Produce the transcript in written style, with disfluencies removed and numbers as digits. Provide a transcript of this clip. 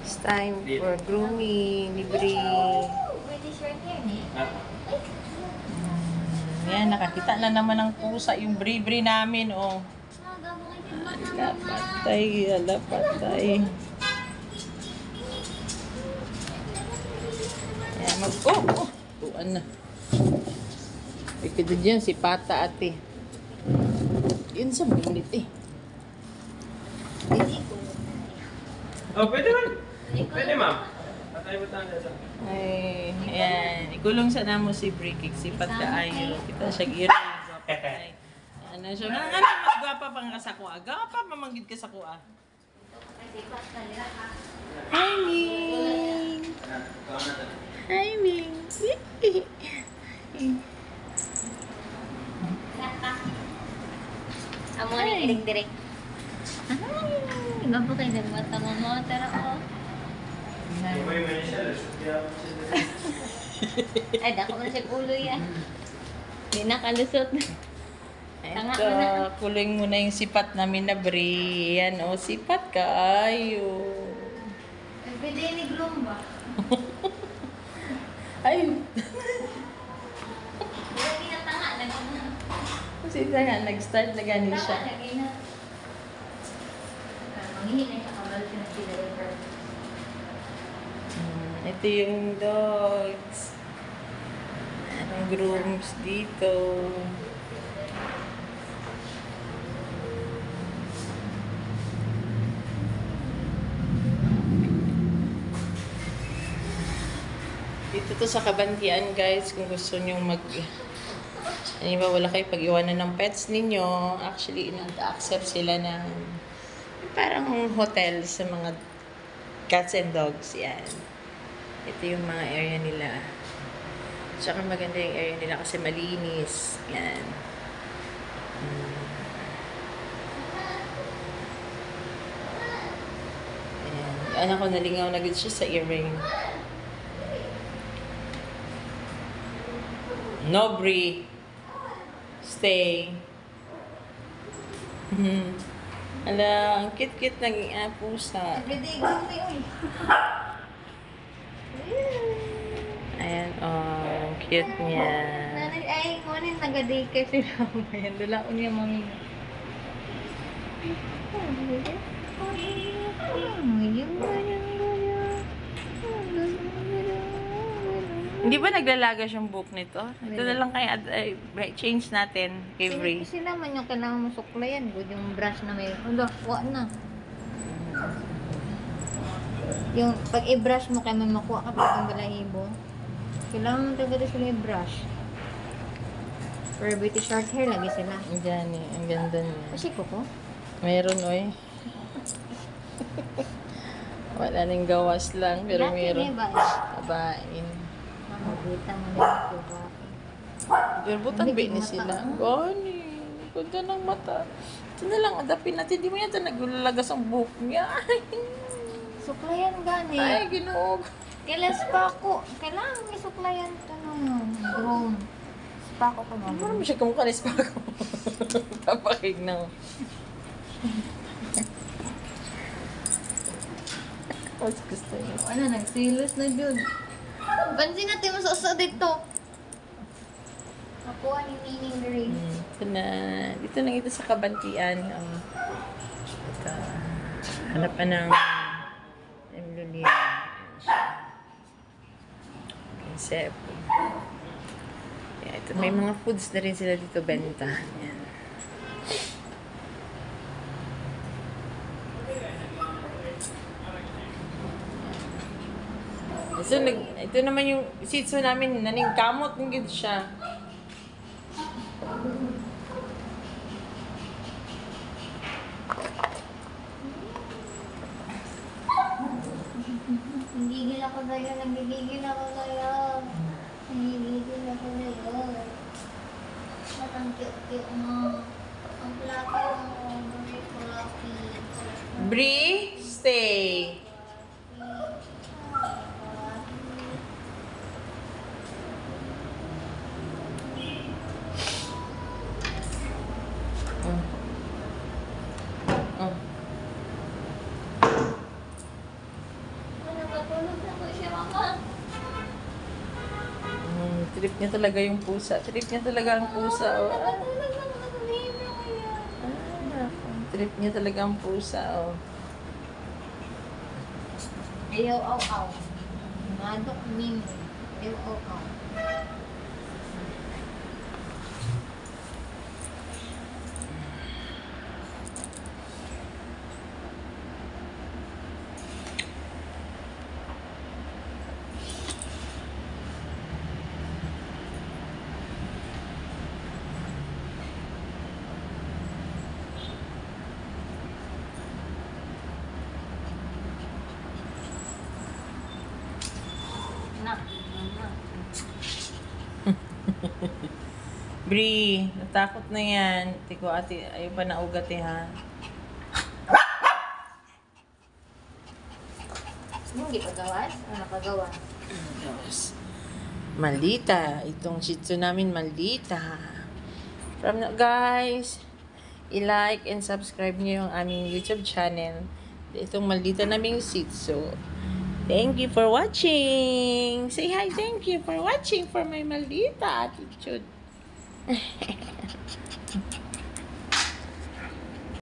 It's time for grooming, libre. Yan, nakakita na naman ng pusa yung bri-bri namin, oh. Ala, patay, ala, patay. Yan, tuan na. Ikito dyan, si Pata, ate. Yun sa minute, eh. Oh, pwede man. Pwede, ma'am. Patay mo tayo sa... Ay, ayan. Ikulong sa namo si Brikik. Sipat ka ayo. Kita siya gira. Ay, ano siya. Ano, magwapa pang ka sa kuha. Gwapa, mamanggid ka sa kuha. Hi, Ming. Hi, Ming. Amo ni direk-direk. Iba po kayo ng mata mo mo, pero ako. Ay, dako na siya ulo yan. Hindi nakalusot. Ito, kuling mo na yung sipat namin na Bri. Yan, oh, sipat ka. Ayo. Pwede ni groom ba? Ay. Lagi na tanga na gano'n. Kasi nga, nag-start na gani siya. Tanga, lagi na. Manghihin na siya kabal pinagpila yung bird. Ito yung dogs. Anong grooms dito. Dito to sa Kabantian, guys, kung gusto nyo ano ba, wala kayo pag-iwanan ng pets ninyo. Actually, nag-accept sila ng parang hotel sa mga cats and dogs. Yan. Ito yung mga area nila. Tsaka maganda yung area nila kasi malinis. Yan. Ayan. Anak ko nalingaw na good siya sa earring. No, Bri. Stay. Ala, ang cute-cute ng pusa. Everyday groom ni uy. Ayan, oh, ang cute niya. Nanay, ay, kunin nag-daycare sila. Ayan, dulaon niya mami. Hindi ba naglalaga siyang book nito? Ito na lang kaya change natin kay Bri. Sila man yung kailangan mo suklayan. Good yung brush na may... Ano, wala na. Yung pag i-brush mo kaya may makuha ka pag ang balahibo. Kailangan mo talaga sila i-brush. For beauty short hair, lagi sila. Diyan eh, ang ganda niya. Kasi ko. Mayroon, oy. Wala nang gawas lang, pero Dati mayroon. may ba? Kabain. Mabuta mo na yung kuha. Pero butang ni sila. Gani. Ganda ng mata. Ito na lang, adapin natin. Hindi mo yata naglalagas ang buhok niya. Suklayan gani. Ay, ginoo. Kailan spa ko? Kailangan may suklayan ito nung groom. Spa ko pa Ano naman. naman siya kumakalis pa ako? Papakig na. Mas gusto niya. Ano, nagsilos na dun. Pansin natin mo sa dito. Nakuha ni Nining Ray. Ito na. Dito lang ito sa Kabantian. Ito. Hanapan ng Emlulia. Prinsep. Ito, may mga foods na rin sila dito benta. Yan. So, ito naman yung sitso namin, naning kamot ng gid siya. Nagigil ako sa'yo, nagigil ako sa'yo. Nagigil ako sa'yo. Ba't ang cute-cute mo? Ang plaki mo, very fluffy. Bri, stay. Trip niya talaga yung pusa. Trip niya talaga ang pusa. Oh. Trip niya talaga ang pusa. Oh. Ayaw, aw. Madok, mimi. Ayaw, aw. Na. Bri, natakot na yan. Tiko ate, ayaw pa naugat eh ha. Hindi pa gawas? Ano pa gawas? Yes. Maldita. Itong shih tzu namin, maldita. From now, guys, i-like and subscribe niyo yung aming YouTube channel. Itong maldita naming shih tzu. Thank you for watching. Say hi, thank you for watching for my maldita attitude.